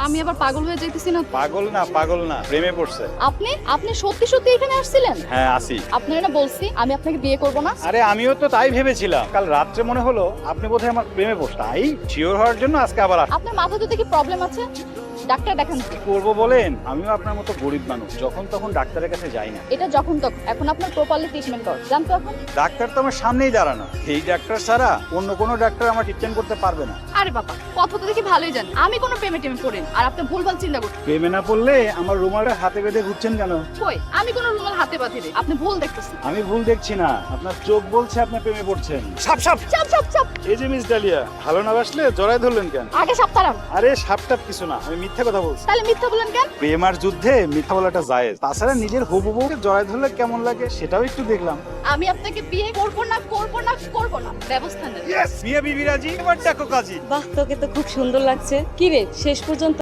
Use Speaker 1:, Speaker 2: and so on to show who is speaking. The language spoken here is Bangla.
Speaker 1: আমি আবার পাগল হয়ে যাইতেছি না?
Speaker 2: পাগল না, প্রেমে পড়ছে।
Speaker 1: আপনি আপনি সত্যি সত্যি এখানে আসছিলেন?
Speaker 2: হ্যাঁ আসি।
Speaker 1: আপনারা না বলছি আমি আপনাকে বিয়ে করব না।
Speaker 2: আরে আমিও তো তাই ভেবেছিলাম, কাল রাত্রে মনে হলো আপনি বোধহয় আমার প্রেমে পড়ছেন, তাই শিওর হওয়ার জন্য আজকে আবার
Speaker 1: আপনার মাথাতে দেখি প্রবলেম আছে, ডাক্তার দেখান।
Speaker 2: করবো বলেন। আমিও আপনার মতো গরিব মানুষ, যখন তখন ডাক্তারের কাছে যাই না।
Speaker 1: এটা যখন তখন, এখন আপনার প্রপারলি ট্রিটমেন্ট কর, জানতো এখন।
Speaker 2: ডাক্তার তো আমার সামনেই দাঁড়ানো, এই ডাক্তার ছাড়া অন্য কোনো ডাক্তার আমার ট্রিটমেন্ট করতে পারবে না।
Speaker 1: আরে বাবা, কথা তো দেখি ভালোই জান, আমি কোনো প্রেমে টেমে পড়েন আর আপনি ভুলভাল চিন্তা করছেন।
Speaker 2: প্রেমে না পড়লে আমার রুমালটা হাতে বেঁধে ঘুরছেন কেন?
Speaker 1: কই, আমি কোনো রুমাল হাতে বাঁধি রে, আপনি ভুল দেখতেছেন।
Speaker 2: আমি ভুল দেখছি না, আপনার চোখ বলছে আপনি প্রেমে পড়ছেন। সাপ সাপ
Speaker 1: চাপ চাপ চাপ।
Speaker 2: এই যে মিস ডালিয়া, ভালো না বাসলে জড়াই ধরলেন কেন?
Speaker 1: আগে সাপ্তারাম।
Speaker 2: আরে সাপটাপ কিছু না, আমি মিথ্যা কথা বলছি।
Speaker 1: তাহলে মিথ্যা বলেন কেন?
Speaker 2: প্রেমার যুদ্ধে মিথ্যা বলাটা জায়েজ, তাছাড়া নিজের হবু বউকে জড়াই ধরলে কেমন লাগে সেটাও একটু দেখলাম।
Speaker 1: আমি আপনাকে বিয়ে করব না করব না করব না, ব্যবস্থা নেন।
Speaker 2: ইয়েস, বিয়ে বিবিরাজি, এবার দেখো কাজী।
Speaker 3: বাহ, তোকে তো খুব সুন্দর লাগছে। কি রে, শেষ পর্যন্ত